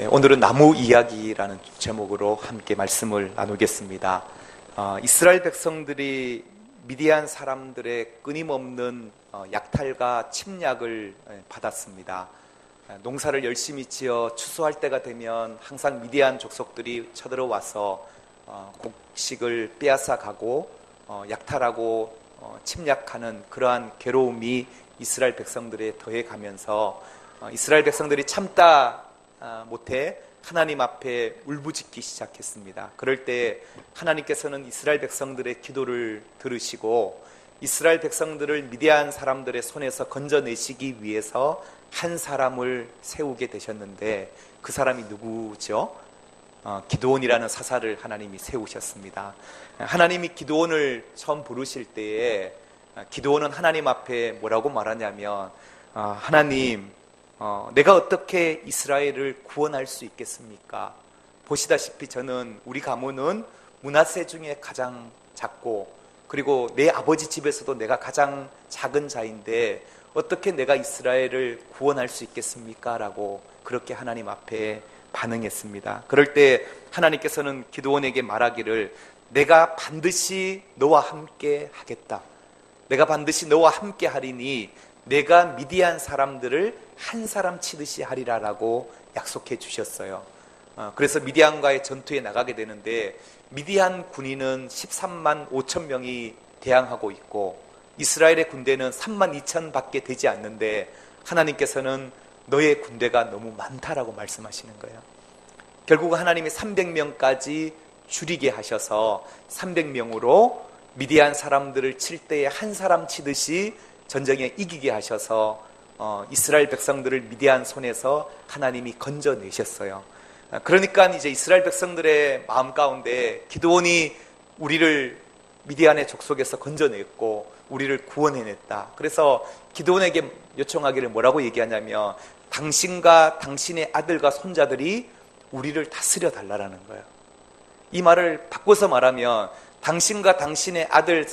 오늘은 나무 이야기라는 제목으로 함께 말씀을 나누겠습니다. 이스라엘 백성들이 미디안 사람들의 끊임없는 약탈과 침략을 받았습니다. 농사를 열심히 지어 추수할 때가 되면 항상 미디안 족속들이 쳐들어와서 곡식을 빼앗아 가고 약탈하고 침략하는 그러한 괴로움이 이스라엘 백성들에 더해가면서 이스라엘 백성들이 참다 못해 하나님 앞에 울부짖기 시작했습니다. 그럴 때 하나님께서는 이스라엘 백성들의 기도를 들으시고 이스라엘 백성들을 미디안 사람들의 손에서 건져내시기 위해서 한 사람을 세우게 되셨는데 그 사람이 누구죠? 기드온이라는 사사를 하나님이 세우셨습니다. 하나님이 기드온을 처음 부르실 때에 기드온은 하나님 앞에 뭐라고 말하냐면 하나님, 내가 어떻게 이스라엘을 구원할 수 있겠습니까? 보시다시피 우리 가문은 므낫세 중에 가장 작고 그리고 내 아버지 집에서도 내가 가장 작은 자인데 어떻게 내가 이스라엘을 구원할 수 있겠습니까? 라고 그렇게 하나님 앞에 반응했습니다. 그럴 때 하나님께서는 기드온에게 말하기를 내가 반드시 너와 함께 하겠다. 내가 반드시 너와 함께 하리니 내가 미디안 사람들을 한 사람 치듯이 하리라라고 약속해 주셨어요. 그래서 미디안과의 전투에 나가게 되는데 미디안 군인은 13만 5천 명이 대항하고 있고 이스라엘의 군대는 3만 2천 밖에 되지 않는데 하나님께서는 너의 군대가 너무 많다라고 말씀하시는 거예요. 결국 하나님이 300명까지 줄이게 하셔서 300명으로 미디안 사람들을 칠 때에 한 사람 치듯이 전쟁에 이기게 하셔서 이스라엘 백성들을 미디안 손에서 하나님이 건져내셨어요. 그러니까 이제 이스라엘 백성들의 마음 가운데 기드온이 우리를 미디안의 족속에서 건져냈고 우리를 구원해냈다. 그래서 기드온에게 요청하기를 뭐라고 얘기하냐면 당신과 당신의 아들과 손자들이 우리를 다스려 달라는 거예요. 이 말을 바꿔서 말하면 당신과 당신의 아들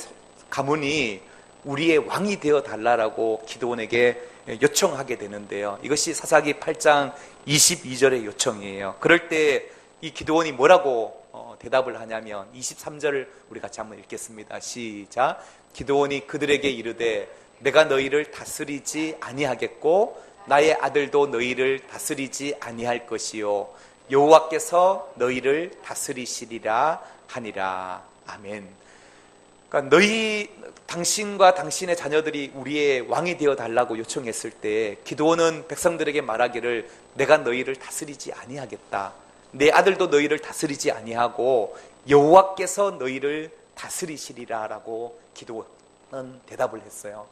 가문이 우리의 왕이 되어 달라고 기드온에게 요청하게 되는데요. 이것이 사사기 8장 22절의 요청이에요. 그럴 때 이 기드온이 뭐라고 대답을 하냐면 23절을 우리 같이 한번 읽겠습니다. 시작. 기드온이 그들에게 이르되 내가 너희를 다스리지 아니하겠고 나의 아들도 너희를 다스리지 아니할 것이요 여호와께서 너희를 다스리시리라 하니라. 아멘. 그러니까 당신과 당신의 자녀들이 우리의 왕이 되어 달라고 요청했을 때 기드온은 백성들에게 말하기를 내가 너희를 다스리지 아니하겠다. 내 아들도 너희를 다스리지 아니하고 여호와께서 너희를 다스리시리라 라고 기드온은 대답을 했어요.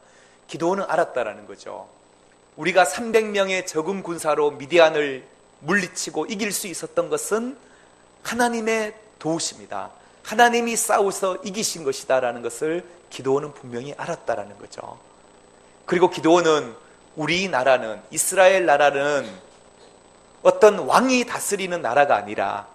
기드온은 알았다라는 거죠. 우리가 300명의 적은 군사로 미디안을 물리치고 이길 수 있었던 것은 하나님의 도우십니다. 하나님이 싸워서 이기신 것이다 라는 것을 기드온은 분명히 알았다라는 거죠. 그리고 기드온은 우리나라는 이스라엘 나라는 어떤 왕이 다스리는 나라가 아니라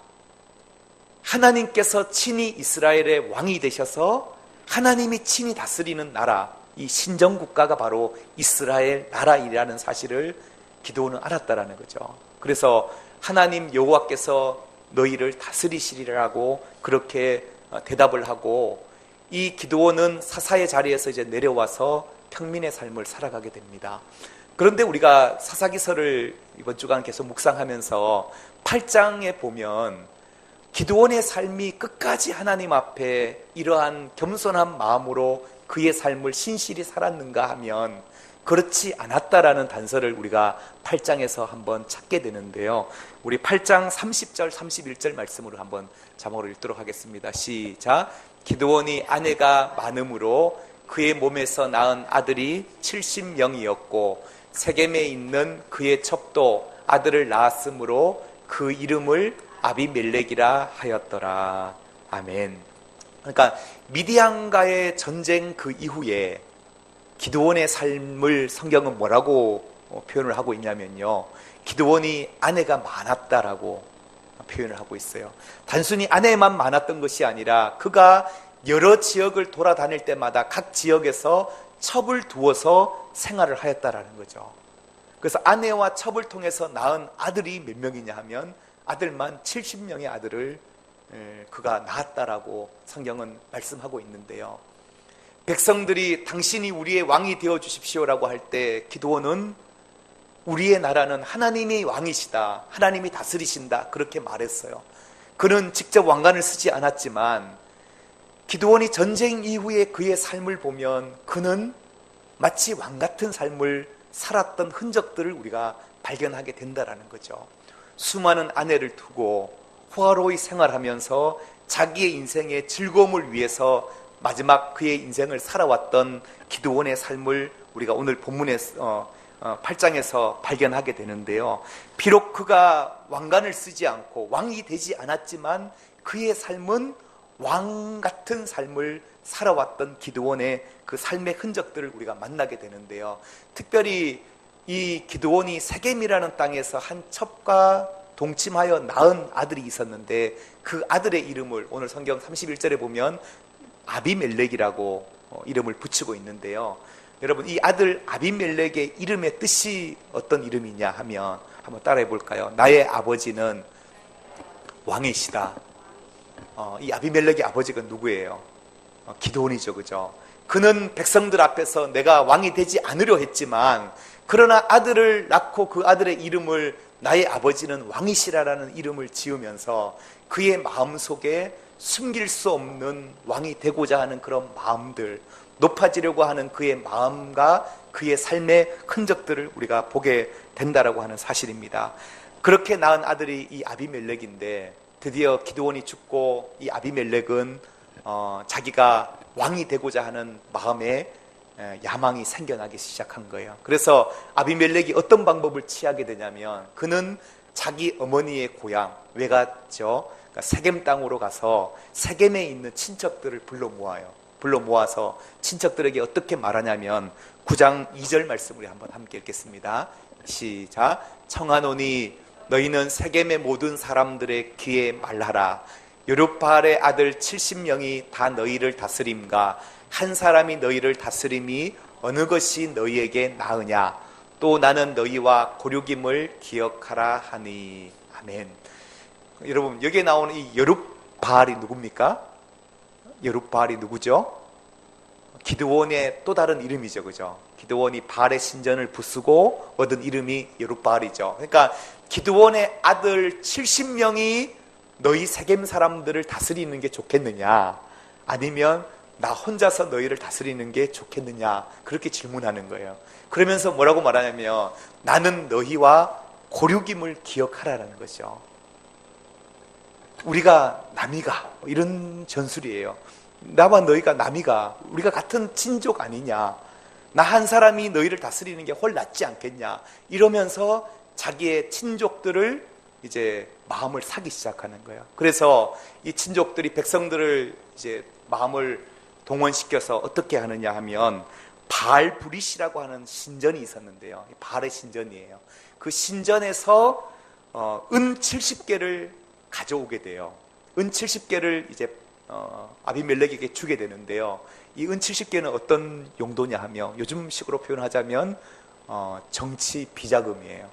하나님께서 친히 이스라엘의 왕이 되셔서 하나님이 친히 다스리는 나라, 이 신정국가가 바로 이스라엘 나라이라는 사실을 기드온은 알았다라는 거죠. 그래서 하나님 여호와께서 너희를 다스리시리라고 그렇게 대답을 하고 이 기드온은 사사의 자리에서 이제 내려와서 평민의 삶을 살아가게 됩니다. 그런데 우리가 사사기서를 이번 주간 계속 묵상하면서 8장에 보면 기드온의 삶이 끝까지 하나님 앞에 이러한 겸손한 마음으로 그의 삶을 신실히 살았는가 하면 그렇지 않았다라는 단서를 우리가 8장에서 한번 찾게 되는데요. 우리 8장 30절 31절 말씀으로 한번 자막으로 읽도록 하겠습니다. 시작. 기드온이 아내가 많음으로 그의 몸에서 낳은 아들이 70명이었고 세겜에 있는 그의 첩도 아들을 낳았으므로 그 이름을 아비멜렉이라 하였더라. 아멘. 그러니까 미디안과의 전쟁 그 이후에 기드온의 삶을 성경은 뭐라고 표현을 하고 있냐면요. 기드온이 아내가 많았다라고 표현을 하고 있어요. 단순히 아내만 많았던 것이 아니라 그가 여러 지역을 돌아다닐 때마다 각 지역에서 첩을 두어서 생활을 하였다라는 거죠. 그래서 아내와 첩을 통해서 낳은 아들이 몇 명이냐 하면 아들만 70명의 아들을 그가 낳았다라고 성경은 말씀하고 있는데요. 백성들이 당신이 우리의 왕이 되어 주십시오라고 할 때 기드온은 우리의 나라는 하나님이 왕이시다, 하나님이 다스리신다, 그렇게 말했어요. 그는 직접 왕관을 쓰지 않았지만 기드온이 전쟁 이후에 그의 삶을 보면 그는 마치 왕 같은 삶을 살았던 흔적들을 우리가 발견하게 된다라는 거죠. 수많은 아내를 두고 호화로이 생활하면서 자기의 인생의 즐거움을 위해서 마지막 그의 인생을 살아왔던 기드온의 삶을 우리가 오늘 본문의 8장에서 발견하게 되는데요. 비록 그가 왕관을 쓰지 않고 왕이 되지 않았지만 그의 삶은 왕 같은 삶을 살아왔던 기드온의 그 삶의 흔적들을 우리가 만나게 되는데요. 특별히 이 기드온이 세겜이라는 땅에서 한 첩과 동침하여 낳은 아들이 있었는데 그 아들의 이름을 오늘 성경 31절에 보면 아비멜렉이라고 이름을 붙이고 있는데요. 여러분, 이 아들 아비멜렉의 이름의 뜻이 어떤 이름이냐 하면 한번 따라해 볼까요? 나의 아버지는 왕이시다. 이 아비멜렉의 아버지가 누구예요? 기드온이죠, 그죠? 그는 백성들 앞에서 내가 왕이 되지 않으려 했지만 그러나 아들을 낳고 그 아들의 이름을 나의 아버지는 왕이시라라는 이름을 지으면서 그의 마음속에 숨길 수 없는 왕이 되고자 하는 그런 마음들, 높아지려고 하는 그의 마음과 그의 삶의 흔적들을 우리가 보게 된다라고 하는 사실입니다. 그렇게 낳은 아들이 이 아비멜렉인데 드디어 기드온이 죽고 이 아비멜렉은 자기가 왕이 되고자 하는 마음에 야망이 생겨나기 시작한 거예요. 그래서 아비멜렉이 어떤 방법을 취하게 되냐면 그는 자기 어머니의 고향 외갓죠, 그러니까 세겜 땅으로 가서 세겜에 있는 친척들을 불러 모아서 친척들에게 어떻게 말하냐면 9장 2절 말씀 우리 한번 함께 읽겠습니다. 시작. 청하노니 너희는 세겜의 모든 사람들의 귀에 말하라. 여룹바알의 아들 70명이 다 너희를 다스림과 한 사람이 너희를 다스림이 어느 것이 너희에게 나으냐. 또 나는 너희와 고륙임을 기억하라 하니. 아멘. 여러분, 여기에 나오는 이 여룹바알이 누굽니까? 여룹바알이 누구죠? 기드온의 또 다른 이름이죠, 그죠? 기드온이 바알의 신전을 부수고 얻은 이름이 여룹바알이죠. 그러니까 기드온의 아들 70명이 너희 세겜 사람들을 다스리는 게 좋겠느냐, 아니면 나 혼자서 너희를 다스리는 게 좋겠느냐, 그렇게 질문하는 거예요. 그러면서 뭐라고 말하냐면 나는 너희와 고륙임을 기억하라는 거죠. 우리가 남이가, 이런 전술이에요. 나와 너희가 남이가, 우리가 같은 친족 아니냐, 나 한 사람이 너희를 다스리는 게 훨 낫지 않겠냐, 이러면서 자기의 친족들을 이제 마음을 사기 시작하는 거예요. 그래서 이 친족들이 백성들을 이제 마음을 동원시켜서 어떻게 하느냐 하면 바알 브릿이라고 하는 신전이 있었는데요. 바알의 신전이에요. 그 신전에서 은 70개를 가져오게 돼요. 은 70개를 이제 아비멜렉에게 주게 되는데요. 이 은 70개는 어떤 용도냐 하면 요즘식으로 표현하자면 정치 비자금이에요.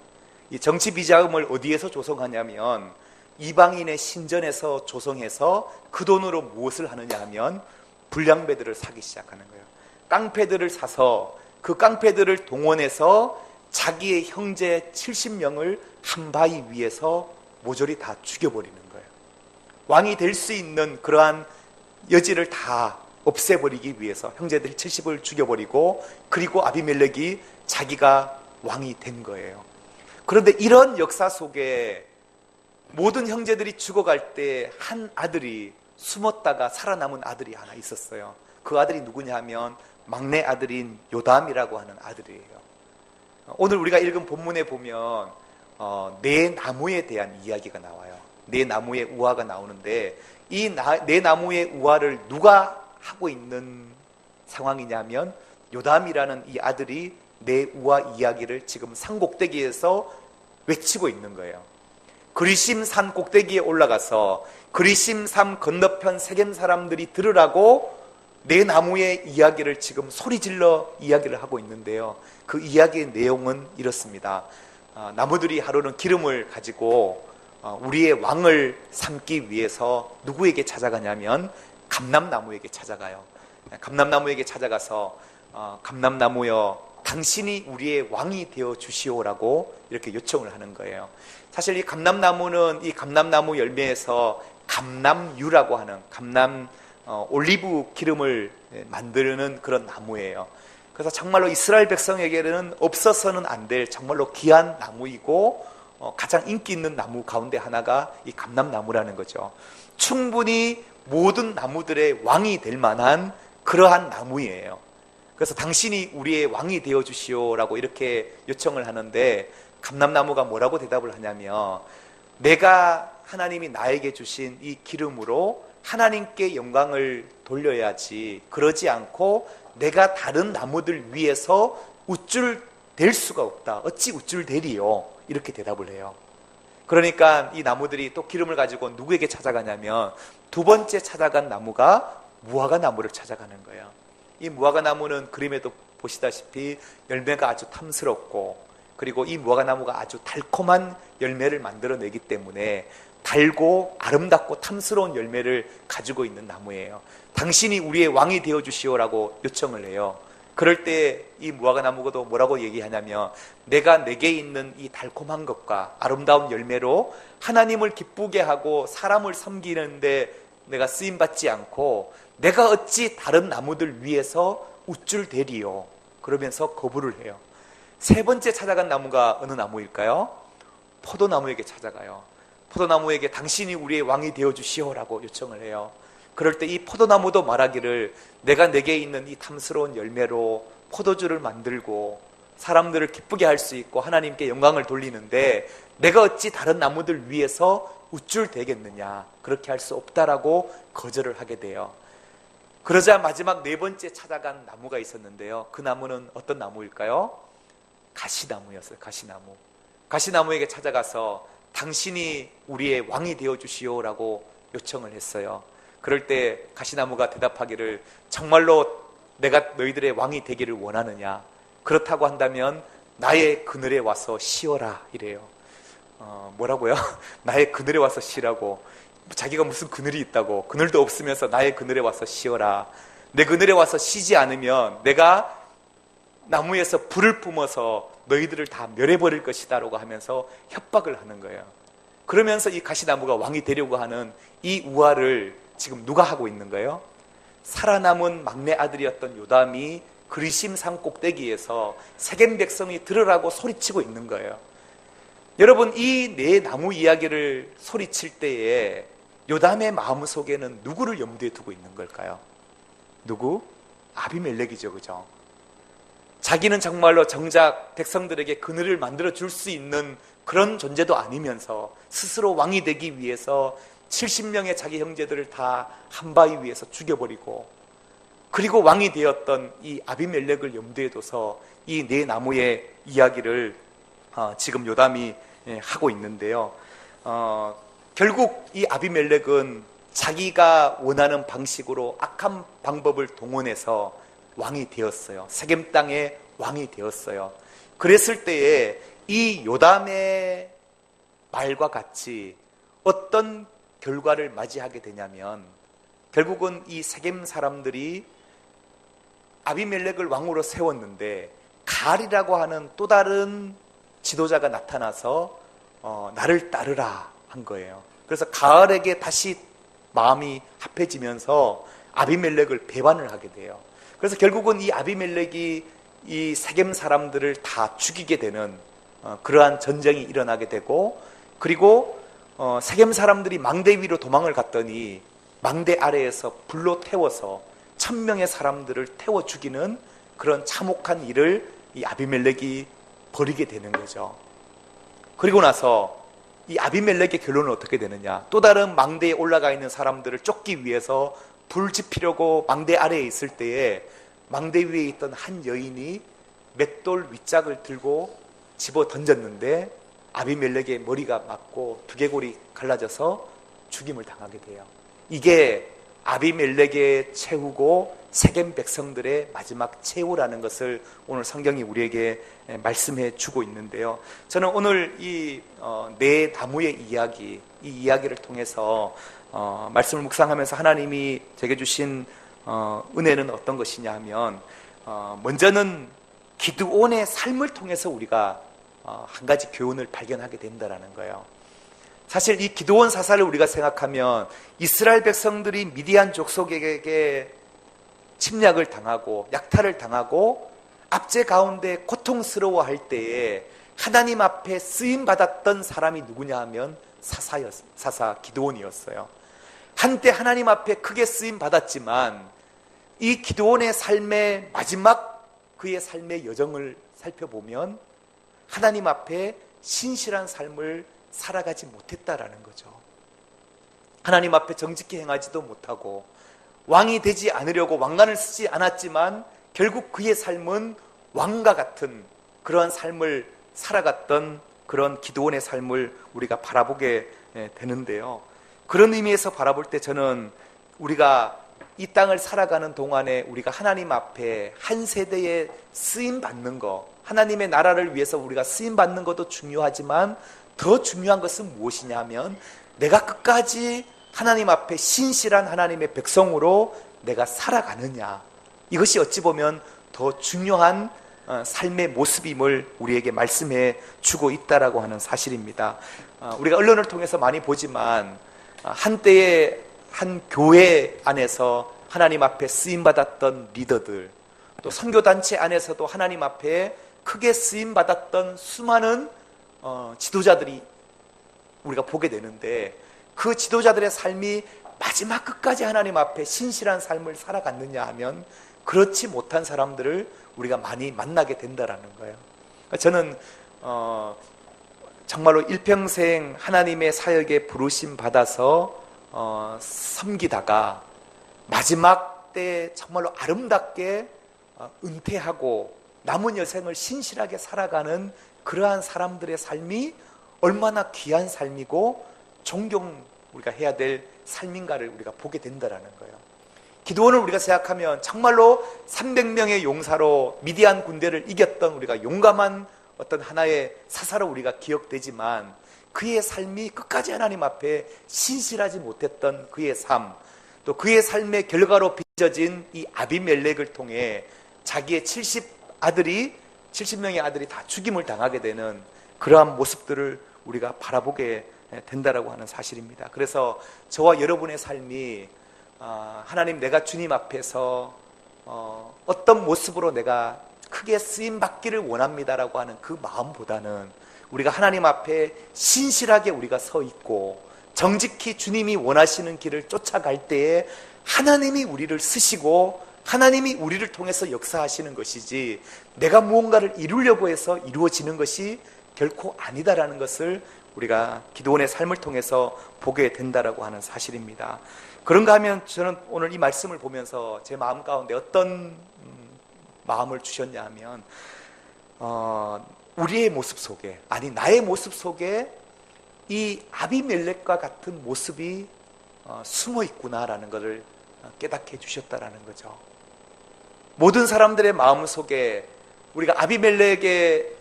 이 정치 비자금을 어디에서 조성하냐면 이방인의 신전에서 조성해서 그 돈으로 무엇을 하느냐 하면 불량배들을 사기 시작하는 거예요. 깡패들을 사서 그 깡패들을 동원해서 자기의 형제 70명을 한 바위 위에서 모조리 다 죽여버리는 거예요. 왕이 될 수 있는 그러한 여지를 다 없애버리기 위해서 형제들 70을 죽여버리고, 그리고 아비멜렉이 자기가 왕이 된 거예요. 그런데 이런 역사 속에 모든 형제들이 죽어갈 때 한 아들이 숨었다가 살아남은 아들이 하나 있었어요. 그 아들이 누구냐 하면 막내 아들인 요담이라고 하는 아들이에요. 오늘 우리가 읽은 본문에 보면 네 나무에 대한 이야기가 나와요. 네 나무의 우화가 나오는데 이 네 나무의 우화를 누가 하고 있는 상황이냐면 요담이라는 이 아들이 네 우화 이야기를 지금 산 꼭대기에서 외치고 있는 거예요. 그리심 산 꼭대기에 올라가서 그리심 산 건너편 세겜 사람들이 들으라고 네 나무의 이야기를 지금 소리질러 이야기를 하고 있는데요. 그 이야기의 내용은 이렇습니다. 나무들이 하루는 기름을 가지고 우리의 왕을 삼기 위해서 누구에게 찾아가냐면 감람나무에게 찾아가요. 감람나무에게 찾아가서 감람나무여 당신이 우리의 왕이 되어 주시오라고 이렇게 요청을 하는 거예요. 사실 이 감람나무는 이 감람나무 열매에서 감람유라고 하는 올리브 기름을 만드는 그런 나무예요. 그래서 정말로 이스라엘 백성에게는 없어서는 안 될 정말로 귀한 나무이고 가장 인기 있는 나무 가운데 하나가 이 감람나무라는 거죠. 충분히 모든 나무들의 왕이 될 만한 그러한 나무예요. 그래서 당신이 우리의 왕이 되어 주시오라고 이렇게 요청을 하는데 감람나무가 뭐라고 대답을 하냐면 내가 하나님이 나에게 주신 이 기름으로 하나님께 영광을 돌려야지 그러지 않고 내가 다른 나무들 위해서 우쭐댈 수가 없다. 어찌 우쭐대리요? 이렇게 대답을 해요. 그러니까 이 나무들이 또 기름을 가지고 누구에게 찾아가냐면 두 번째 찾아간 나무가 무화과 나무를 찾아가는 거예요. 이 무화과 나무는 그림에도 보시다시피 열매가 아주 탐스럽고 그리고 이 무화과 나무가 아주 달콤한 열매를 만들어내기 때문에 달고 아름답고 탐스러운 열매를 가지고 있는 나무예요. 당신이 우리의 왕이 되어 주시오라고 요청을 해요. 그럴 때 이 무화과 나무도 뭐라고 얘기하냐면 내가 내게 있는 이 달콤한 것과 아름다운 열매로 하나님을 기쁘게 하고 사람을 섬기는데 내가 쓰임받지 않고 내가 어찌 다른 나무들 위해서 우쭐대리요? 그러면서 거부를 해요. 세 번째 찾아간 나무가 어느 나무일까요? 포도나무에게 찾아가요. 포도나무에게 당신이 우리의 왕이 되어 주시오라고 요청을 해요. 그럴 때 이 포도나무도 말하기를 내가 내게 있는 이 탐스러운 열매로 포도주를 만들고 사람들을 기쁘게 할 수 있고 하나님께 영광을 돌리는데 내가 어찌 다른 나무들 위해서 우쭐대겠느냐, 그렇게 할 수 없다라고 거절을 하게 돼요. 그러자 마지막 네 번째 찾아간 나무가 있었는데요. 그 나무는 어떤 나무일까요? 가시나무였어요. 가시나무. 가시나무에게 찾아가서 당신이 우리의 왕이 되어 주시오라고 요청을 했어요. 그럴 때 가시나무가 대답하기를 정말로 내가 너희들의 왕이 되기를 원하느냐? 그렇다고 한다면 나의 그늘에 와서 쉬어라 이래요. 뭐라고요? 나의 그늘에 와서 쉬라고. 자기가 무슨 그늘이 있다고. 그늘도 없으면서 나의 그늘에 와서 쉬어라. 내 그늘에 와서 쉬지 않으면 내가 나무에서 불을 뿜어서 너희들을 다 멸해버릴 것이다 라고 하면서 협박을 하는 거예요. 그러면서 이 가시나무가 왕이 되려고 하는 이 우화를 지금 누가 하고 있는 거예요? 살아남은 막내 아들이었던 요담이 그리심 산 꼭대기에서 세겜 백성이 들으라고 소리치고 있는 거예요. 여러분, 이 네 나무 이야기를 소리칠 때에 요담의 마음속에는 누구를 염두에 두고 있는 걸까요? 누구? 아비멜렉이죠, 그죠? 자기는 정말로 정작 백성들에게 그늘을 만들어 줄 수 있는 그런 존재도 아니면서 스스로 왕이 되기 위해서 70명의 자기 형제들을 다 한 바위 위에서 죽여버리고, 그리고 왕이 되었던 이 아비멜렉을 염두에 둬서 이 네 나무의 이야기를 지금 요담이 하고 있는데요. 결국 이 아비멜렉은 자기가 원하는 방식으로 악한 방법을 동원해서 왕이 되었어요. 세겜 땅의 왕이 되었어요. 그랬을 때에 이 요담의 말과 같이 어떤 결과를 맞이하게 되냐면, 결국은 이 세겜 사람들이 아비멜렉을 왕으로 세웠는데 가알이라고 하는 또 다른 지도자가 나타나서 나를 따르라 한 거예요. 그래서 가알에게 다시 마음이 합해지면서 아비멜렉을 배반을 하게 돼요. 그래서 결국은 이 아비멜렉이 이 세겜 사람들을 다 죽이게 되는 그러한 전쟁이 일어나게 되고, 그리고 세겜 사람들이 망대 위로 도망을 갔더니 망대 아래에서 불로 태워서 1000명의 사람들을 태워 죽이는 그런 참혹한 일을 이 아비멜렉이 벌이게 되는 거죠. 그리고 나서 이 아비멜렉의 결론은 어떻게 되느냐? 또 다른 망대에 올라가 있는 사람들을 쫓기 위해서 불 지피려고 망대 아래에 있을 때에 망대 위에 있던 한 여인이 맷돌 윗짝을 들고 집어 던졌는데 아비멜렉의 머리가 맞고 두개골이 갈라져서 죽임을 당하게 돼요. 이게 아비멜렉의 최후고 세겜 백성들의 마지막 최후라는 것을 오늘 성경이 우리에게 말씀해 주고 있는데요. 저는 오늘 이 네 나무의 이야기, 이 이야기를 통해서 말씀을 묵상하면서 하나님이 제게 주신 은혜는 어떤 것이냐 하면, 먼저는 기드온의 삶을 통해서 우리가 한 가지 교훈을 발견하게 된다는 거예요. 사실 이 기드온 사사를 우리가 생각하면 이스라엘 백성들이 미디안 족속에게 침략을 당하고 약탈을 당하고 압제 가운데 고통스러워할 때에 하나님 앞에 쓰임받았던 사람이 누구냐 하면 사사 기드온이었어요. 한때 하나님 앞에 크게 쓰임받았지만 이 기드온의 삶의 마지막 그의 삶의 여정을 살펴보면 하나님 앞에 신실한 삶을 살아가지 못했다라는 거죠. 하나님 앞에 정직히 행하지도 못하고 왕이 되지 않으려고 왕관을 쓰지 않았지만 결국 그의 삶은 왕과 같은 그러한 삶을 살아갔던 그런 기드온의 삶을 우리가 바라보게 되는데요. 그런 의미에서 바라볼 때 저는 우리가 이 땅을 살아가는 동안에 우리가 하나님 앞에 한 세대에 쓰임받는 것, 하나님의 나라를 위해서 우리가 쓰임받는 것도 중요하지만 더 중요한 것은 무엇이냐 하면 내가 끝까지 하나님 앞에 신실한 하나님의 백성으로 내가 살아가느냐, 이것이 어찌 보면 더 중요한 삶의 모습임을 우리에게 말씀해 주고 있다라고 하는 사실입니다. 우리가 언론을 통해서 많이 보지만 한때의 한 교회 안에서 하나님 앞에 쓰임받았던 리더들, 또 선교단체 안에서도 하나님 앞에 크게 쓰임받았던 수많은 지도자들이 우리가 보게 되는데, 그 지도자들의 삶이 마지막 끝까지 하나님 앞에 신실한 삶을 살아갔느냐 하면 그렇지 못한 사람들을 우리가 많이 만나게 된다라는 거예요. 그러니까 저는 정말로 일평생 하나님의 사역에 부르심 받아서 섬기다가 마지막 때 정말로 아름답게 은퇴하고 남은 여생을 신실하게 살아가는 그러한 사람들의 삶이 얼마나 귀한 삶이고 존경 우리가 해야 될 삶인가를 우리가 보게 된다라는 거예요. 기드온을 우리가 생각하면 정말로 300명의 용사로 미디안 군대를 이겼던 우리가 용감한 어떤 하나의 사사로 우리가 기억되지만 그의 삶이 끝까지 하나님 앞에 신실하지 못했던 그의 삶, 또 그의 삶의 결과로 빚어진 이 아비멜렉을 통해 자기의 70명의 아들이 다 죽임을 당하게 되는 그러한 모습들을 우리가 바라보게 된다라고 하는 사실입니다. 그래서 저와 여러분의 삶이 하나님, 내가 주님 앞에서 어떤 모습으로 내가 크게 쓰임 받기를 원합니다라고 하는 그 마음보다는 우리가 하나님 앞에 신실하게 우리가 서 있고 정직히 주님이 원하시는 길을 쫓아갈 때에 하나님이 우리를 쓰시고 하나님이 우리를 통해서 역사하시는 것이지 내가 무언가를 이루려고 해서 이루어지는 것이 결코 아니다라는 것을 우리가 기드온의 삶을 통해서 보게 된다라고 하는 사실입니다. 그런가 하면 저는 오늘 이 말씀을 보면서 제 마음 가운데 어떤 마음을 주셨냐 하면 우리의 모습 속에, 아니 나의 모습 속에 이 아비멜렉과 같은 모습이 숨어 있구나라는 것을 깨닫게 해주셨다라는 거죠. 모든 사람들의 마음 속에 우리가 아비멜렉의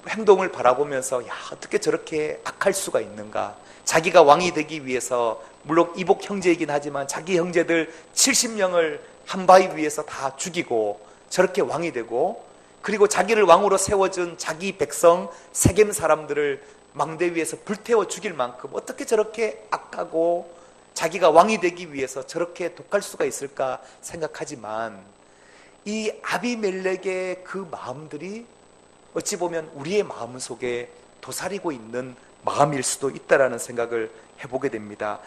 행동을 바라보면서 야, 어떻게 저렇게 악할 수가 있는가, 자기가 왕이 되기 위해서 물론 이복 형제이긴 하지만 자기 형제들 70명을 한 바위 위에서 다 죽이고 저렇게 왕이 되고, 그리고 자기를 왕으로 세워준 자기 백성 세겜 사람들을 망대 위에서 불태워 죽일 만큼 어떻게 저렇게 악하고 자기가 왕이 되기 위해서 저렇게 독할 수가 있을까 생각하지만 이 아비멜렉의 그 마음들이 어찌 보면 우리의 마음 속에 도사리고 있는 마음일 수도 있다라는 생각을 해보게 됩니다.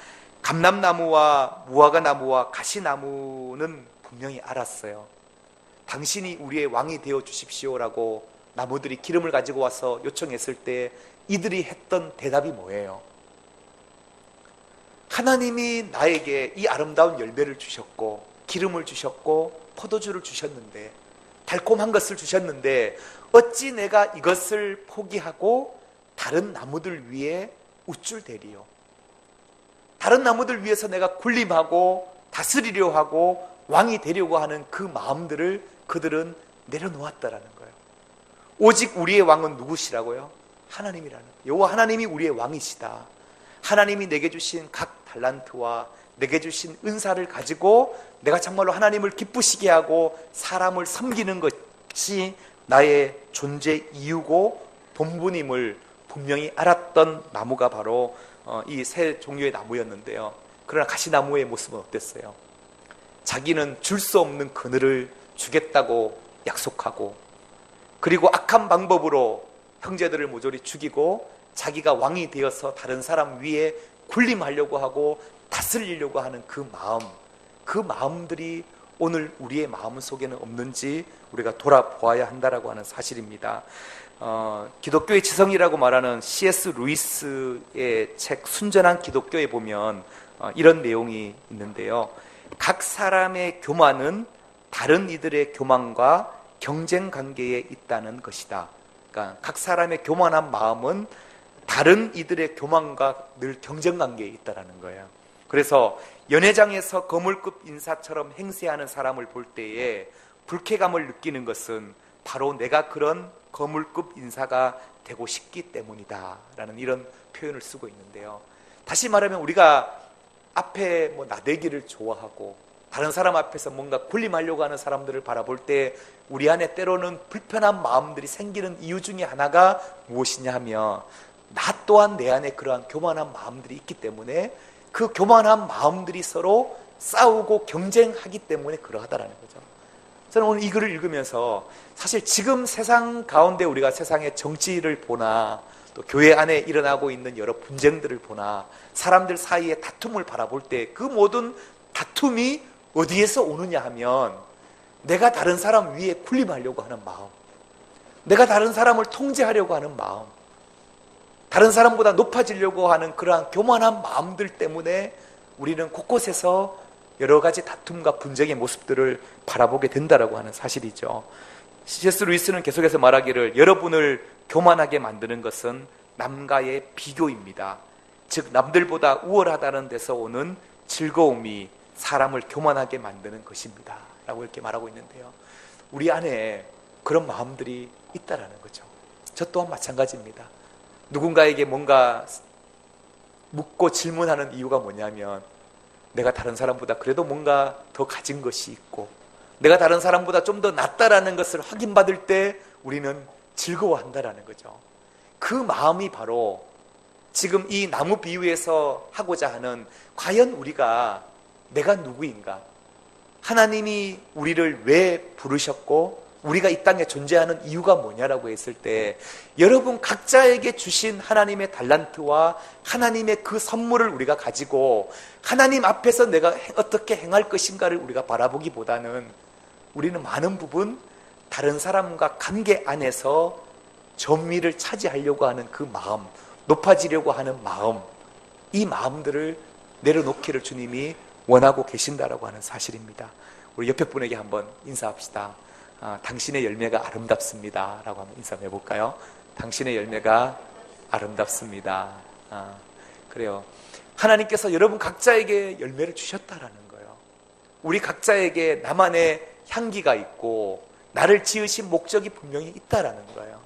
감람나무와 무화과나무와 가시나무는 분명히 알았어요. 당신이 우리의 왕이 되어 주십시오라고 나무들이 기름을 가지고 와서 요청했을 때 이들이 했던 대답이 뭐예요? 하나님이 나에게 이 아름다운 열매를 주셨고 기름을 주셨고 포도주를 주셨는데, 달콤한 것을 주셨는데 어찌 내가 이것을 포기하고 다른 나무들 위에 우쭐대리요? 다른 나무들 위해서 내가 군림하고 다스리려 하고 왕이 되려고 하는 그 마음들을 그들은 내려놓았다라는 거예요. 오직 우리의 왕은 누구시라고요? 하나님이라는 거예요. 여호와 하나님이 우리의 왕이시다. 하나님이 내게 주신 각 달란트와 내게 주신 은사를 가지고 내가 정말로 하나님을 기쁘시게 하고 사람을 섬기는 것이 나의 존재 이유고 본분임을 분명히 알았던 나무가 바로 이 세 종류의 나무였는데요. 그러나 가시나무의 모습은 어땠어요? 자기는 줄 수 없는 그늘을 주겠다고 약속하고, 그리고 악한 방법으로 형제들을 모조리 죽이고 자기가 왕이 되어서 다른 사람 위에 군림하려고 하고 다스리려고 하는 그 마음, 그 마음들이 오늘 우리의 마음 속에는 없는지 우리가 돌아보아야 한다라고 하는 사실입니다. 기독교의 지성이라고 말하는 C.S. 루이스의 책 순전한 기독교에 보면 이런 내용이 있는데요. 각 사람의 교만은 다른 이들의 교만과 경쟁 관계에 있다는 것이다. 그러니까 각 사람의 교만한 마음은 다른 이들의 교만과 늘 경쟁 관계에 있다는 거예요. 그래서 연회장에서 거물급 인사처럼 행세하는 사람을 볼 때에 불쾌감을 느끼는 것은 바로 내가 그런 거물급 인사가 되고 싶기 때문이다 라는 이런 표현을 쓰고 있는데요. 다시 말하면 우리가 앞에 나대기를 좋아하고 다른 사람 앞에서 뭔가 군림하려고 하는 사람들을 바라볼 때 우리 안에 때로는 불편한 마음들이 생기는 이유 중에 하나가 무엇이냐 하면 나 또한 내 안에 그러한 교만한 마음들이 있기 때문에 그 교만한 마음들이 서로 싸우고 경쟁하기 때문에 그러하다라는 거죠. 저는 오늘 이 글을 읽으면서 사실 지금 세상 가운데 우리가 세상의 정치를 보나 또 교회 안에 일어나고 있는 여러 분쟁들을 보나 사람들 사이의 다툼을 바라볼 때 그 모든 다툼이 어디에서 오느냐 하면 내가 다른 사람 위에 군림하려고 하는 마음, 내가 다른 사람을 통제하려고 하는 마음, 다른 사람보다 높아지려고 하는 그러한 교만한 마음들 때문에 우리는 곳곳에서 여러 가지 다툼과 분쟁의 모습들을 바라보게 된다라고 하는 사실이죠. C.S. 루이스는 계속해서 말하기를 여러분을 교만하게 만드는 것은 남과의 비교입니다. 즉 남들보다 우월하다는 데서 오는 즐거움이 사람을 교만하게 만드는 것입니다 라고 이렇게 말하고 있는데요. 우리 안에 그런 마음들이 있다라는 거죠. 저 또한 마찬가지입니다. 누군가에게 뭔가 묻고 질문하는 이유가 뭐냐면 내가 다른 사람보다 그래도 뭔가 더 가진 것이 있고 내가 다른 사람보다 좀 더 낫다라는 것을 확인받을 때 우리는 즐거워한다라는 거죠. 그 마음이 바로 지금 이 나무 비유에서 하고자 하는 과연 우리가 내가 누구인가? 하나님이 우리를 왜 부르셨고 우리가 이 땅에 존재하는 이유가 뭐냐라고 했을 때 여러분 각자에게 주신 하나님의 달란트와 하나님의 그 선물을 우리가 가지고 하나님 앞에서 내가 어떻게 행할 것인가를 우리가 바라보기보다는 우리는 많은 부분 다른 사람과 관계 안에서 전미를 차지하려고 하는 그 마음, 높아지려고 하는 마음, 이 마음들을 내려놓기를 주님이 원하고 계신다라고 하는 사실입니다. 우리 옆에 분에게 한번 인사합시다. 당신의 열매가 아름답습니다 라고 한번 인사 한번 해볼까요? 당신의 열매가 아름답습니다. 그래요. 하나님께서 여러분 각자에게 열매를 주셨다라는 거예요. 우리 각자에게 나만의 향기가 있고 나를 지으신 목적이 분명히 있다라는 거예요.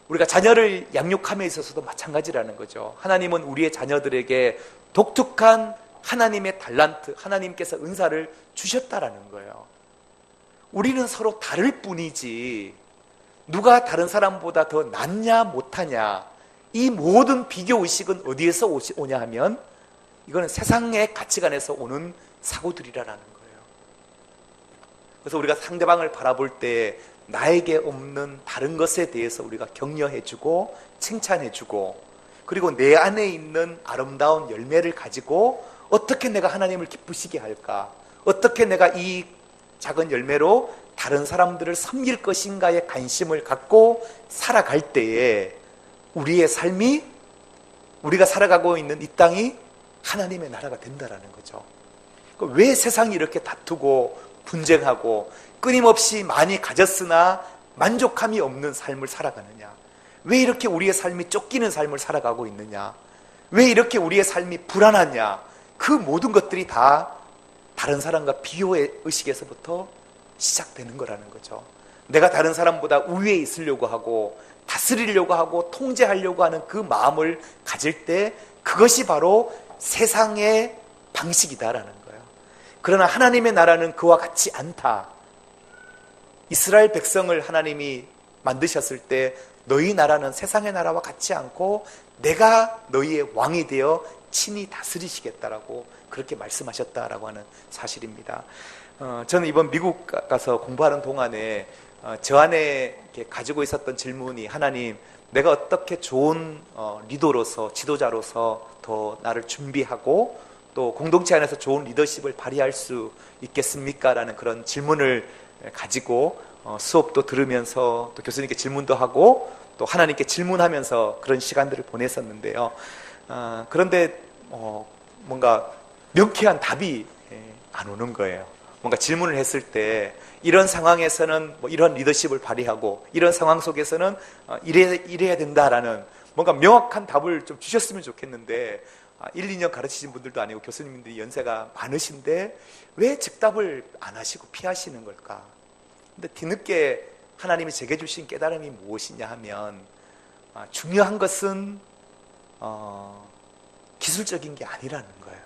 우리가 자녀를 양육함에 있어서도 마찬가지라는 거죠. 하나님은 우리의 자녀들에게 독특한 하나님의 달란트, 하나님께서 은사를 주셨다라는 거예요. 우리는 서로 다를 뿐이지 누가 다른 사람보다 더 낫냐 못하냐 이 모든 비교의식은 어디에서 오냐 하면 이거는 세상의 가치관에서 오는 사고들이라는 거예요. 그래서 우리가 상대방을 바라볼 때 나에게 없는 다른 것에 대해서 우리가 격려해주고 칭찬해주고 그리고 내 안에 있는 아름다운 열매를 가지고 어떻게 내가 하나님을 기쁘시게 할까? 어떻게 내가 이 작은 열매로 다른 사람들을 섬길 것인가에 관심을 갖고 살아갈 때에 우리의 삶이 우리가 살아가고 있는 이 땅이 하나님의 나라가 된다라는 거죠. 왜 세상이 이렇게 다투고 분쟁하고 끊임없이 많이 가졌으나 만족함이 없는 삶을 살아가느냐? 왜 이렇게 우리의 삶이 쫓기는 삶을 살아가고 있느냐? 왜 이렇게 우리의 삶이 불안하냐? 그 모든 것들이 다 다른 사람과 비교의 의식에서부터 시작되는 거라는 거죠. 내가 다른 사람보다 우위에 있으려고 하고 다스리려고 하고 통제하려고 하는 그 마음을 가질 때 그것이 바로 세상의 방식이다라는 거예요. 그러나 하나님의 나라는 그와 같지 않다. 이스라엘 백성을 하나님이 만드셨을 때 너희 나라는 세상의 나라와 같지 않고 내가 너희의 왕이 되어 친히 다스리시겠다라고 그렇게 말씀하셨다라고 하는 사실입니다. 저는 이번 미국 가서 공부하는 동안에 저 안에 가지고 있었던 질문이, 하나님, 내가 어떻게 좋은 리더로서, 지도자로서 더 나를 준비하고 또 공동체 안에서 좋은 리더십을 발휘할 수 있겠습니까? 라는 그런 질문을 가지고 수업도 들으면서 또 교수님께 질문도 하고 또 하나님께 질문하면서 그런 시간들을 보냈었는데요. 그런데 뭔가 명쾌한 답이 안 오는 거예요. 뭔가 질문을 했을 때 이런 상황에서는 뭐 이런 리더십을 발휘하고 이런 상황 속에서는 이래야 된다라는 뭔가 명확한 답을 좀 주셨으면 좋겠는데 1, 2년 가르치신 분들도 아니고 교수님들이 연세가 많으신데 왜 즉답을 안 하시고 피하시는 걸까? 근데 뒤늦게 하나님이 제게 주신 깨달음이 무엇이냐 하면 중요한 것은 기술적인 게 아니라는 거예요.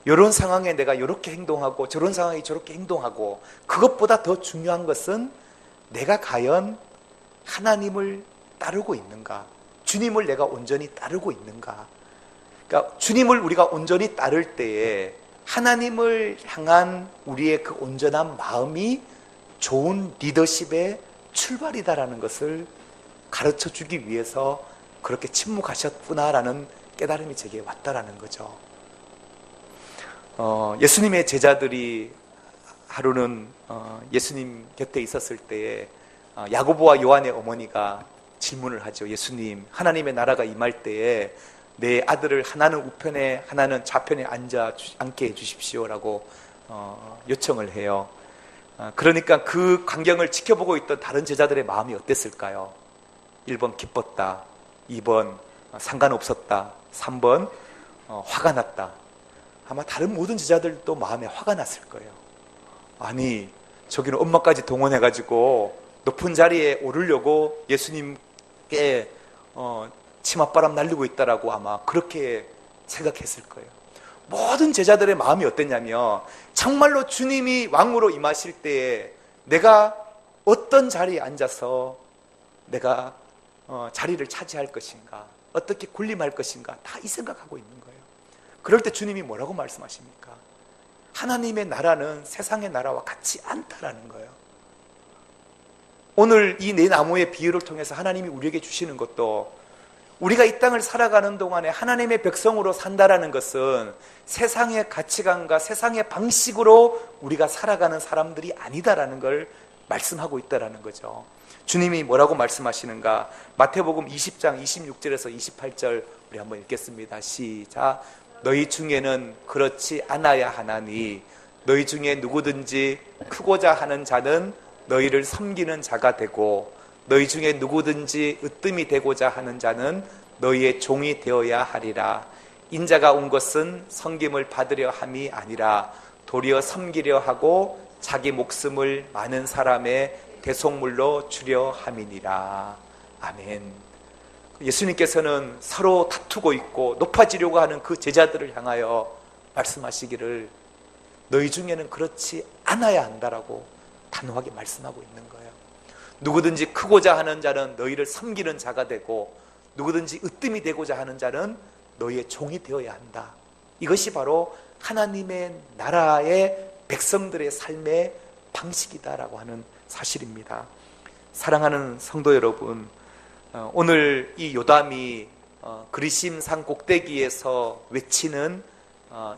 이런 상황에 내가 이렇게 행동하고 저런 상황에 저렇게 행동하고 그것보다 더 중요한 것은 내가 과연 하나님을 따르고 있는가? 주님을 내가 온전히 따르고 있는가? 그러니까 주님을 우리가 온전히 따를 때에 하나님을 향한 우리의 그 온전한 마음이 좋은 리더십의 출발이다라는 것을 가르쳐 주기 위해서 그렇게 침묵하셨구나라는 깨달음이 제게 왔다라는 거죠. 예수님의 제자들이 하루는 예수님 곁에 있었을 때에 야고보와 요한의 어머니가 질문을 하죠. 예수님, 하나님의 나라가 임할 때에 내 아들을 하나는 우편에 하나는 좌편에 앉게 해주십시오라고 요청을 해요. 그러니까 그 광경을 지켜보고 있던 다른 제자들의 마음이 어땠을까요? 1번 기뻤다, 2번 상관없었다, 3번 화가 났다. 아마 다른 모든 제자들도 마음에 화가 났을 거예요. 아니, 저기는 엄마까지 동원해가지고 높은 자리에 오르려고 예수님께 치맛바람 날리고 있다라고 아마 그렇게 생각했을 거예요. 모든 제자들의 마음이 어땠냐면 정말로 주님이 왕으로 임하실 때에 내가 어떤 자리에 앉아서 내가 자리를 차지할 것인가, 어떻게 군림할 것인가, 다 이 생각하고 있는 거예요. 그럴 때 주님이 뭐라고 말씀하십니까? 하나님의 나라는 세상의 나라와 같지 않다라는 거예요. 오늘 이 네 나무의 비유를 통해서 하나님이 우리에게 주시는 것도, 우리가 이 땅을 살아가는 동안에 하나님의 백성으로 산다라는 것은 세상의 가치관과 세상의 방식으로 우리가 살아가는 사람들이 아니다라는 걸 말씀하고 있다라는 거죠. 주님이 뭐라고 말씀하시는가? 마태복음 20장 26절에서 28절 우리 한번 읽겠습니다. 시작. 너희 중에는 그렇지 않아야 하나니 너희 중에 누구든지 크고자 하는 자는 너희를 섬기는 자가 되고 너희 중에 누구든지 으뜸이 되고자 하는 자는 너희의 종이 되어야 하리라. 인자가 온 것은 섬김을 받으려 함이 아니라 도리어 섬기려 하고 자기 목숨을 많은 사람의 대속물로 주려 함이니라. 아멘. 예수님께서는 서로 다투고 있고 높아지려고 하는 그 제자들을 향하여 말씀하시기를 너희 중에는 그렇지 않아야 한다라고 단호하게 말씀하고 있는 거예요. 누구든지 크고자 하는 자는 너희를 섬기는 자가 되고 누구든지 으뜸이 되고자 하는 자는 너희의 종이 되어야 한다. 이것이 바로 하나님의 나라의 백성들의 삶의 방식이다라고 하는 사실입니다. 사랑하는 성도 여러분, 오늘 이 요담이 그리심 산 꼭대기에서 외치는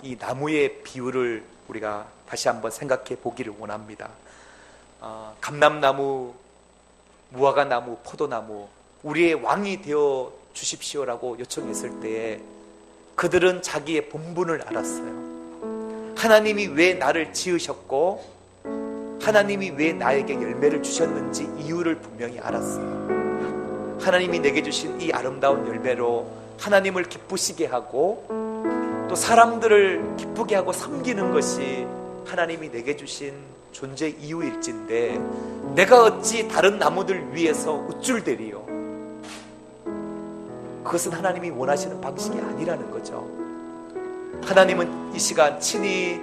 이 나무의 비유를 우리가 다시 한번 생각해 보기를 원합니다. 감람나무, 무화과나무, 포도나무, 우리의 왕이 되어 주십시오라고 요청했을 때에 그들은 자기의 본분을 알았어요. 하나님이 왜 나를 지으셨고 하나님이 왜 나에게 열매를 주셨는지 이유를 분명히 알았어요. 하나님이 내게 주신 이 아름다운 열매로 하나님을 기쁘시게 하고 또 사람들을 기쁘게 하고 섬기는 것이 하나님이 내게 주신 존재 이유일진데 내가 어찌 다른 나무들 위에서 우쭐대리요. 그것은 하나님이 원하시는 방식이 아니라는 거죠. 하나님은 이 시간 친히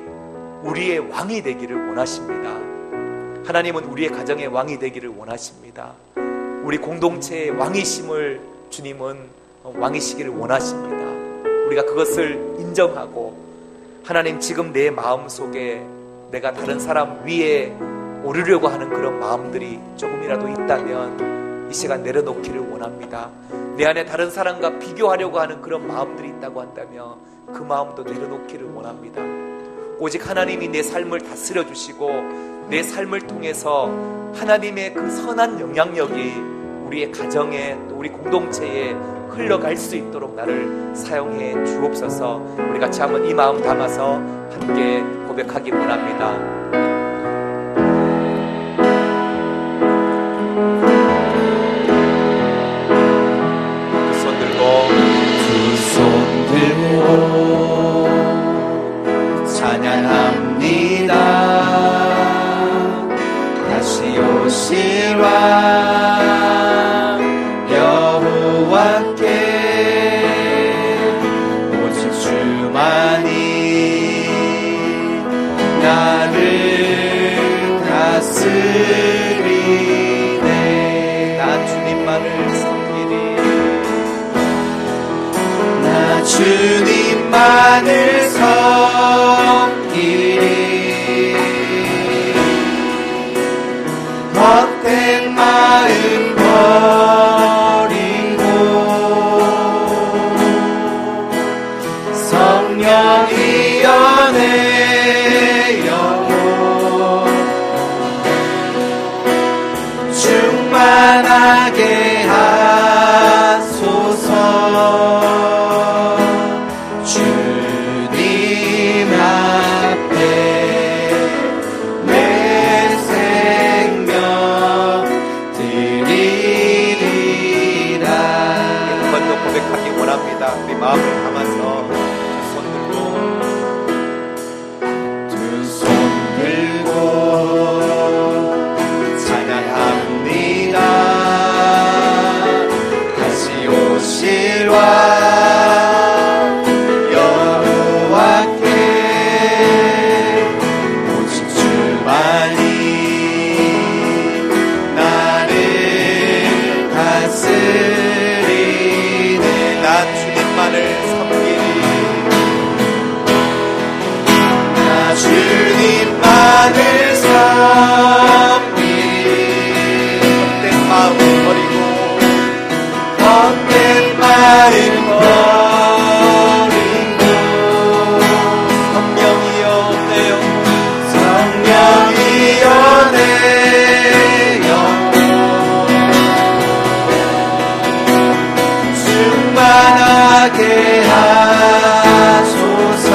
우리의 왕이 되기를 원하십니다. 하나님은 우리의 가정의 왕이 되기를 원하십니다. 우리 공동체의 왕이심을 주님은 왕이시기를 원하십니다. 우리가 그것을 인정하고 하나님 지금 내 마음속에 내가 다른 사람 위에 오르려고 하는 그런 마음들이 조금이라도 있다면 이 시간 내려놓기를 원합니다. 내 안에 다른 사람과 비교하려고 하는 그런 마음들이 있다고 한다면 그 마음도 내려놓기를 원합니다. 오직 하나님이 내 삶을 다스려 주시고 내 삶을 통해서 하나님의 그 선한 영향력이 우리의 가정에 또 우리 공동체에 흘러갈 수 있도록 나를 사용해 주옵소서. 우리 같이 한번 이 마음 담아서 함께 고백하기 원합니다. 두 손 들고 찬양합니다. 다시 오실 왕 여호와께 오직 주만이 나를 다스리네. 나 주님만을 섬기리. 나 주님만을 섬기리. 헛된 마음 버리고 성령이여 내 영혼 충만하게 하소서. 주님 앞에 내 생명 드리리라. 한 번 더 고백하기 원합니다. 우리 마음을 담아서 두 손 들고 찬양합니다. 다시 오실 왕 여호와께 오직 주만이 나를 다스리네. 나 주님만을 섬기리. 나 주님만을 섬기리. 헛된 마음 버리고 헛된 마음 버리고 성령이여 내 영혼 성령이여 내 영혼 충만하게 하소서.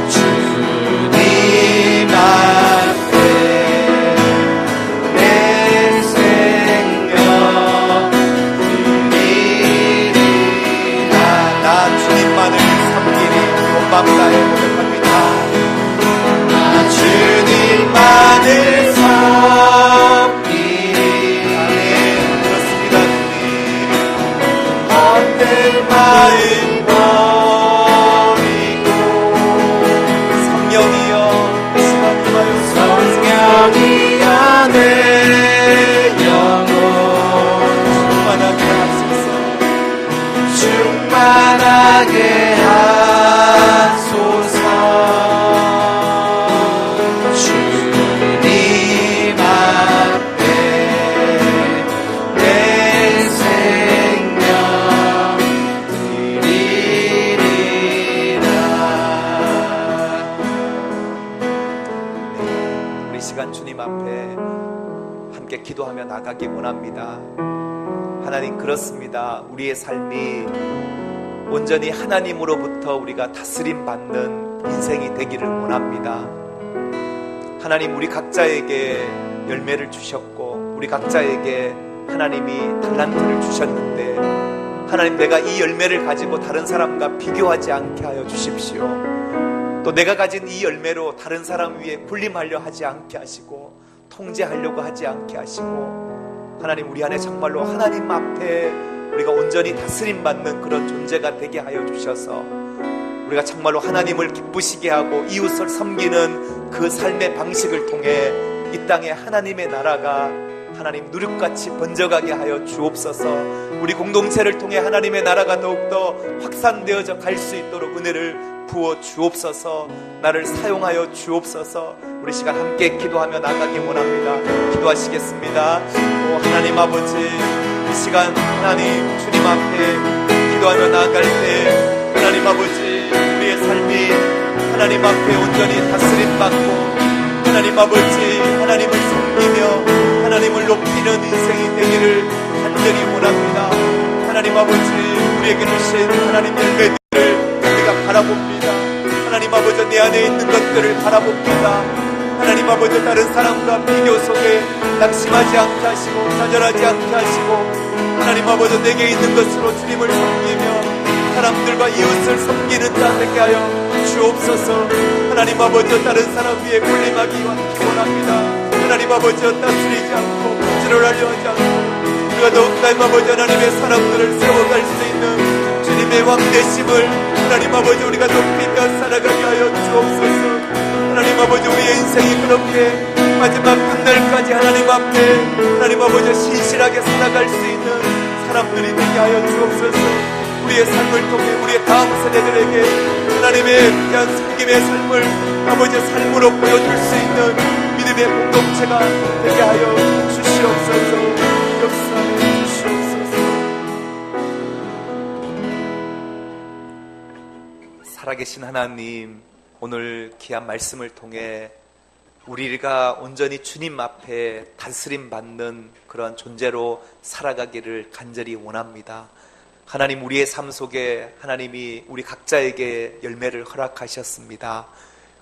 주님 앞에 내 생명 드리리라. 나 주님만을 섬기리. 온 밤 다해 고백합니다. 나 주님만을 섬기리. 그렇습니다. 헛된 마음 버리고 성령이여 시간이마요. 성령이여 내 영혼 충만하게 하소서. 충만하게 하소서. 주님 앞에 내 생명 드리리라. 우리 시간 주님 앞에 함께 기도하며 나가기 원합니다. 하나님, 그렇습니다. 우리의 삶이 온전히 하나님으로부터 우리가 다스림 받는 인생이 되기를 원합니다. 하나님, 우리 각자에게 열매를 주셨고 우리 각자에게 하나님이 달란트를 주셨는데 하나님, 내가 이 열매를 가지고 다른 사람과 비교하지 않게 하여 주십시오. 또 내가 가진 이 열매로 다른 사람 위에 군림하려 하지 않게 하시고 통제하려고 하지 않게 하시고, 하나님, 우리 안에 정말로 하나님 앞에 우리가 온전히 다스림 받는 그런 존재가 되게 하여 주셔서 우리가 정말로 하나님을 기쁘시게 하고 이웃을 섬기는 그 삶의 방식을 통해 이 땅에 하나님의 나라가 하나님 누룩같이 번져가게 하여 주옵소서. 우리 공동체를 통해 하나님의 나라가 더욱더 확산되어져 갈 수 있도록 은혜를 부어 주옵소서. 나를 사용하여 주옵소서. 우리 시간 함께 기도하며 나가기 원합니다. 기도하시겠습니다. 오 하나님 아버지, 이 시간 하나님 주님 앞에 기도하며 나아갈 때 하나님 아버지, 우리의 삶이 하나님 앞에 온전히 다스림 받고 하나님 아버지, 하나님을 섬기며 하나님을 높이는 인생이 되기를 간절히 원합니다. 하나님 아버지, 우리에게 주신 하나님 열매들을 우리가 바라봅니다. 하나님 아버지, 내 안에 있는 것들을 바라봅니다. 하나님 아버지, 다른 사람과 비교 속에 낙심하지 않게 하시고 좌절하지 않게 하시고 하나님 아버지, 내게 있는 것으로 주님을 섬기며 사람들과 이웃을 섬기는 자 되게 하여 주옵소서. 하나님 아버지, 다른 사람 위에 군림하기 원합니다. 하나님 아버지, 다스리지 않고 통제를 하려 하지 않고 우리가 더욱 하나님 아버지, 하나님의 사람들을 세워갈 수 있는 주님의 왕되심을 하나님 아버지, 우리가 높이며 살아가게 하여 주옵소서. 하나님 아버지, 우리의 인생이 그렇게 마지막 끝날까지 하나님 앞에 하나님 아버지 신실하게 살아갈 수 있는 사람들이 되게 하여 주옵소서. 우리의 삶을 통해 우리의 다음 세대들에게 하나님의 귀한 섬김의 삶을 아버지의 삶으로 보여줄 수 있는 믿음의 공동체가 되게 하여 주시옵소서. 역사해 주시옵소서. 살아계신 하나님, 오늘 귀한 말씀을 통해 우리가 온전히 주님 앞에 다스림 받는 그런 존재로 살아가기를 간절히 원합니다. 하나님, 우리의 삶 속에 하나님이 우리 각자에게 열매를 허락하셨습니다.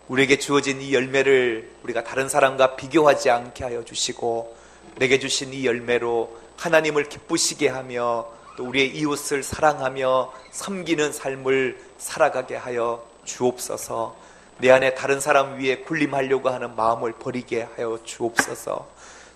우리에게 주어진 이 열매를 우리가 다른 사람과 비교하지 않게 하여 주시고 내게 주신 이 열매로 하나님을 기쁘시게 하며 또 우리의 이웃을 사랑하며 섬기는 삶을 살아가게 하여 주옵소서. 내 안에 다른 사람 위에 군림하려고 하는 마음을 버리게 하여 주옵소서.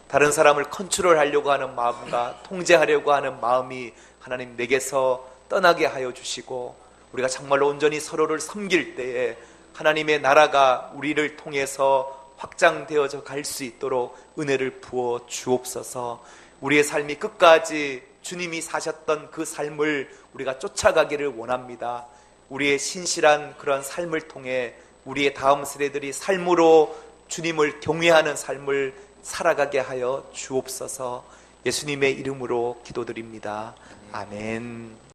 다른 사람을 컨트롤하려고 하는 마음과 통제하려고 하는 마음이 하나님 내게서 떠나게 하여 주시고 우리가 정말로 온전히 서로를 섬길 때에 하나님의 나라가 우리를 통해서 확장되어져 갈 수 있도록 은혜를 부어 주옵소서. 우리의 삶이 끝까지 주님이 사셨던 그 삶을 우리가 쫓아가기를 원합니다. 우리의 신실한 그런 삶을 통해 우리의 다음 세대들이 삶으로 주님을 경외하는 삶을 살아가게 하여 주옵소서. 예수님의 이름으로 기도드립니다. 아멘.